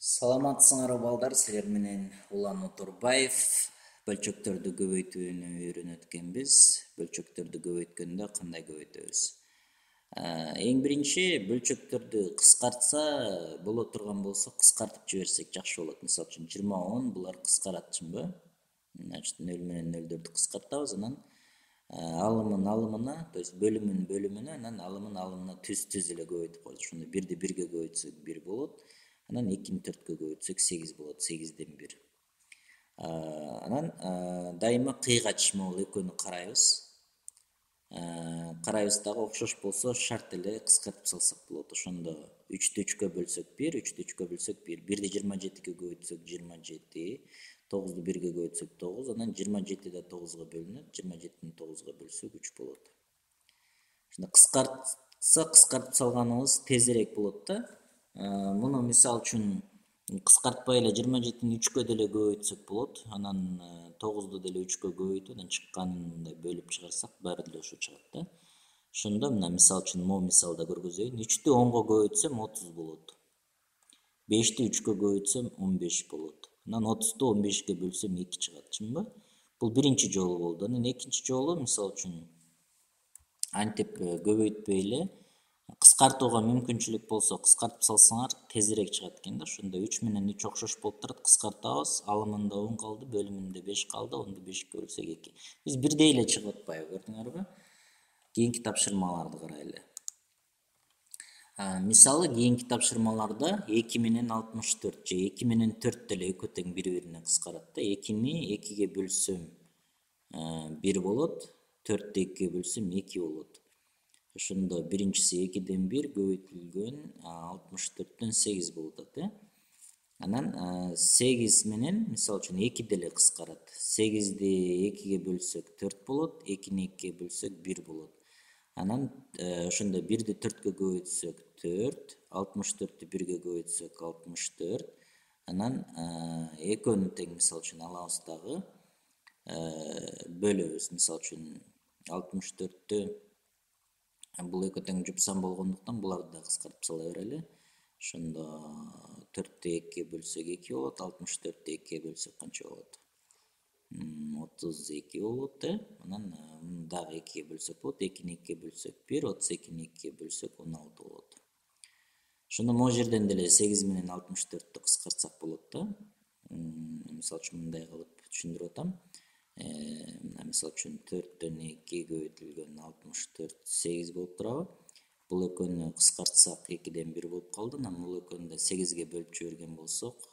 Саламатсыңар балдар, силер менен Улан Оторбаев. Бөлчөктөрдү көбөйтүүнү үйрөнөт экенбиз. Бөлчөктөрдү көбөйткөндө кандай көбөйтөбүз? Эң биринчи бөлчөктөрдү кыскартса боло турган болсо кыскартып жиберсек жакшы болот. Мисалы үчүн 20-10 булар кыскаратчынбы? Значит, 0 менен 0-дөрдү кыскартабыз, анан алымына, то есть бөлүмүнө, анан алымына түз эле көбөйтүп коебуз. Ошондо 1-ди 1-ге көбөйтсөк 1 болот. Анан 2-ни 4-кө көбөйтсөк 8 болот, 8ден 1. Анан дайыма кыйгач могул экөөнү карайбыз. Карайбыз дагы окшош болсо шарт эле кыскартып салсак болот. Ошондо 3-тү 3-кө бөлсөк 1, 3-тү 3-кө бөлсөк 1, 1-ди 27-ге көбөйтсөк 27, 9-ду 1-ге көбөйтсөк 9, анан 27 да 9-го бөлүнөт, 27-ни 9-го бөлсөк 3 болот. Ошондо кыскартып салганыбыз тезирээк болот да. Муну мисал үчүн кыскартпай эле 27-ни 3-кө деле көбөйтсөк болот. Анан 9-ду деле 3-кө көбөйтүп, анан чыкканын мындай бөлүп чыгарсак, баары деле ошо чыгат да. Ошондо мына мисал үчүн могу мисалда көргөзөйүн. 3-тү 10-го көбөйтсөм 30 болот. 5-ти 3-кө көбөйтсөм 15 болот. Анан 30-ту 15-ке бөлсөм 2 чыгат, чынбы? Бул биринчи жолу болду. Анан экинчи жолу мисал үчүн антип көбөйтпөй эле кыскартууга мүмкүнчүлүк болсо кыскартып салсаңар тезирээк чыгат экен да. Ошондо 3 менен 3 окшош болуп турат, кыскартабыз, алымында 10 калды, бөлүмүндө 5 калды, 10-ду 5-ке бөлсөк 2. Биз бирдей эле чыгып атпайбы, көрдүңөрбү? Кийинки тапшырмаларды карайлы. Мисалы кийинки тапшырмаларда 2 менен 64 же 2 менен 4 деле экөө тең бири-бирине кыскарат да. 2-ни 2-ге бөлсөм 1 болот, 4-тү 2-ге бөлсөм 2 болот. Ошондо биринчиси 2ден 1 көбөйтүлгөн 64төн 8 болуп атат, Анан 8 менен мисалы үчүн 2 деле кыскарат. 8-ди 2-ге бөлсөк 4 болот, 2-ни 2-ге бөлсөк 1 болот. Анан ошондо 1-ди 4-кө көбөйтсөк 4, 64-тү 1-ге көбөйтсөк 64. Анан экөөнү тең мисалы үчүн алабыз дагы, бөлөбүз. Мисалы үчүн 64-тү бул экөө тең жупсан болгондуктан буларды да кыскартып сала берели. Ошондо 4-тү 2-ге бөлсөк 2 болот, 64-тү 2-ге бөлсөк канча болот? 32 болот, Анан дагы 2-ге бөлсөк болот, 2-ни 2-ге бөлсөк 1, 32-ни 2-ге бөлсөк 16 болот. Ошондо могу жерден деле 8 менен 64-тү кыскартсак болот да. Мисалы үчүн мындай кылып түшүндүрүп атам. Мына мисалы үчүн 4-төн 2 көбөйтүлгөн 64 8 болуп турабы? Бул экөөнү кыскартсак 2ден 1 болуп калды. Анан бул экөөнү да 8-ге бөлүп жиберген болсок,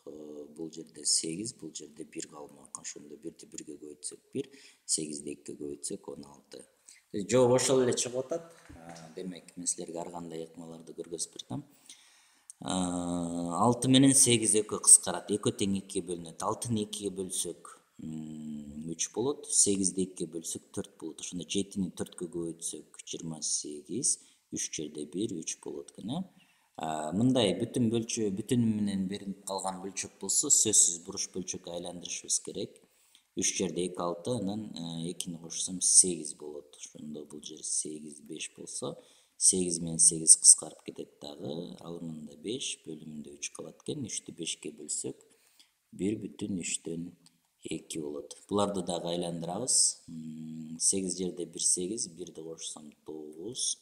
бул жерде 8, бул жерде 1 калмак. Ошондо 1-ди 1-ге көбөйтсөк 1, 8-ди 2-ге көбөйтсөк 16. Жооп ошол эле чыгып атат. Демек, мен силерге ар кандай ыкмаларды көргөзүп бердим. 6 менен 8 экөө кыскарат. Экөө тең 2-ге бөлүнөт. 6-ны 2-ге бөлсөк 3 болот, 8-ди 2-ге бөлсөк 4 болот. Ошондо 7-ни 4-кө көбөйтсөк 28, 3 жерде 1, 3 болот экен, Мындай бүтүн менен берилип калган бөлчөк болсо, сөзсүз буруш бөлчөккө айландырышыбыз керек. 3 жерде 2 6, анан 2-ни кошсом 8 болот. Ошондо бул жер 8 5 болсо, 8 менен 8 кыскарып кетет дагы. Алымында 5, бөлүмүндө 3 калат экен. 3-тү 5-ке бөлсөк 1,3дөн 2 болот. Буларды дагы айландырабыз. 8 жерде 1 8, 1-ди кошсом 9.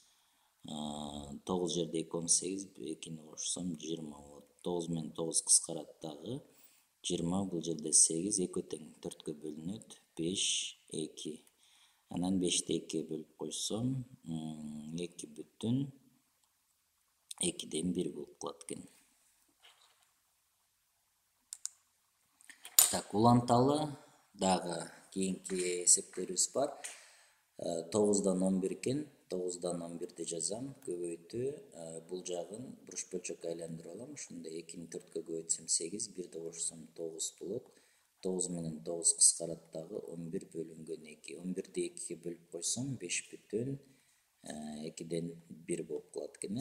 9 жерде 2 18, 2-ни кошсом 20 болот. 9 менен 9 кыскарат дагы. 20, бул жерде 8, экөө тең 4-кө бөлүнөт. 5, 2. Анан 5-ти 2-ге бөлүп койсом 2,2ден 1 болуп калат экен. Так, уланталы дагы кийинки эсептерибиз бар. 9-дан 11 экен. 9-дан 11-ди жазам. Көбөйтүү. Бул жагын буруш бөлчөккө айландырып алам. Ошондо 2-ни 4-кө көбөйтсөм 8, 1-ди кошсом 9 болот. 9 менен 9 кыскарат дагы. 11 бөлүнгөн 2. 11-ди 2-ге бөлүп койсом 5,2ден 1 болуп калат экен,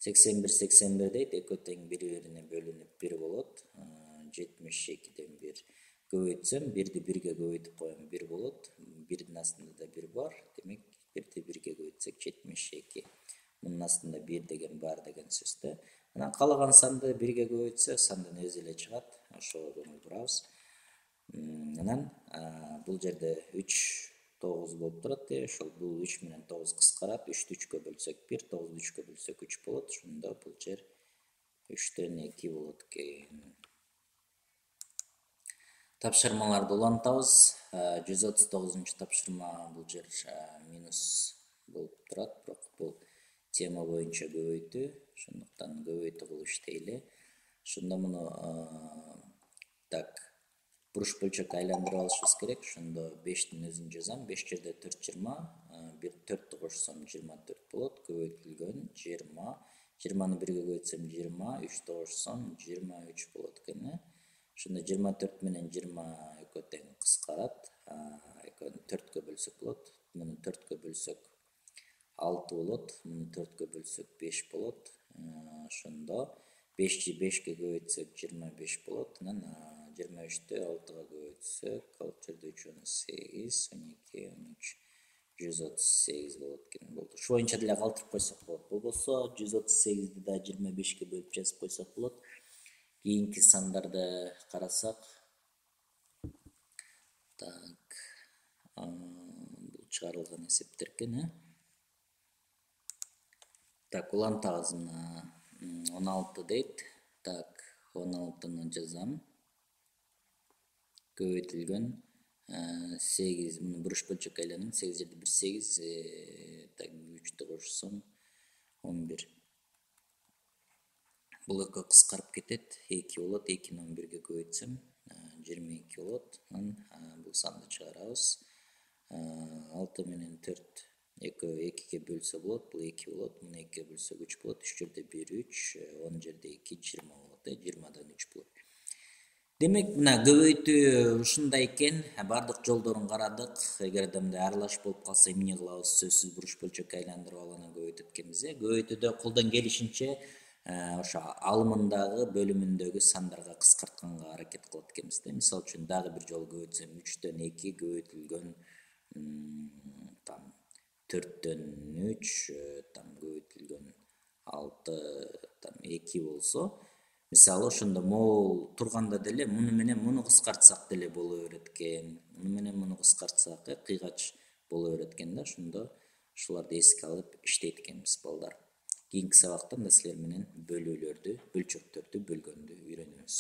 81 дейт. Экөө тең бири-бирине бөлүнүп 1 болот. 72ден 1 көбөйтсөм, 1-ди 1-ге көбөйтүп коем 1 болот. 1-дин астында да 1 бар. Демек, 1-ди 1-ге көбөйтсөк 72. Мунун астында 1 деген бар деген сөз да. Анан каалаган санды бирге көбөйтсө сандын өзү эле чыгат. Ошого көңүл бурабыз. Анан бул жерде 3 9 болуп турат. Ошол бул 3 менен 9 кыскарат. 3'tü 3'кө бөлсөк 1, 9'ду 3'кө бөлсөк 3 болот. Ошондо бул жер 3'төн 2 болот экен. Тапшырмаларды улантабыз. 139 тапшырма бул жер минус болуп турат, бирок бул тема боюнча көбөйтүү. Ошондуктан көбөйтүү кылып иштейли. Ошондо муну так буруш бөлчөккө айландырып алышыбыз керек. Ошондо 5'тин өзүн жазам. 5 жерде 4 20, 4'тү кошсом 24 болот. Көбөйтүлгөн 20. 20-ны 1-ге көбөйтсөм 20, 3'тү кошсом 23 болот экен. Ошондо 24 менен 20 экөө тең кыскарат. Экөөнү 4-кө бөлсөк болот. Муну 4-кө бөлсөк 6 болот. Муну 4-кө бөлсөк 5 болот. Ошондо 5'ти 5-ке көбөйтсөк 25 болот. Анан 23'тү 6-га көбөйтсөк, ал жерде 3 8, 12, 13, 138 болот экен. Болду. Ушу боюнча деле калтырып койсок болот. Болбосо 138'ди да 25'ке бөлүп жазып койсок болот. Кийинки сандарды карасак, так, бул чыгарылган эсептер экен, Так, улантабыз мына 16 дейт. Так, 16'ны жазам. Көбөйтүлгөн 8, муну буруш бөлчөккө айланып, 8 жерде 1 8, так 3'тү кошсом 11. Бул экөө кыскарып кетет, 2 болот. 2'ни 11'ге көбөйтсөм 22 болот. Анан бул санды чыгарабыз. 6 менен 4 экөө 2-ге бөлсө болот. Бул 2 болот. Муну 2-ге бөлсөк 3 болот. 3 жерде 1 3, 10 жерде 2 20 болот. 20дан 3 болот. Демек, мына көбөйтүү ушундай экен. Бардык жолдорун карадык. Эгерде мындай аралаш болуп калса эмне кылабыз? Сөзсүз буруш бөлчөккө айландырып алып анан көбөйтөт экенбиз. Көбөйтүүдө колдон келишинче ошо алымындагы бөлүмүндөгү сандарга кыскартканга аракет кылат экенбиз. Мисалы үчүн дагы бир жолу көбөйтсөм 3'төн 2 көбөйтүлгөн там 4'төн 3, там көбөйтүлгөн 6 там 2 болсо, мисалы ошондо могул турганда деле муну менен муну кыскартсак деле боло берет экен. Муну менен муну кыскартсак кыйгач боло берет экен да. Ошондо ушуларды эске алып иштейт экенбиз балдар. Кийинки сабакта мына силер менен бөлүүлөрдү, бөлчөктөрдү бөлгөндү үйрөнөбүз.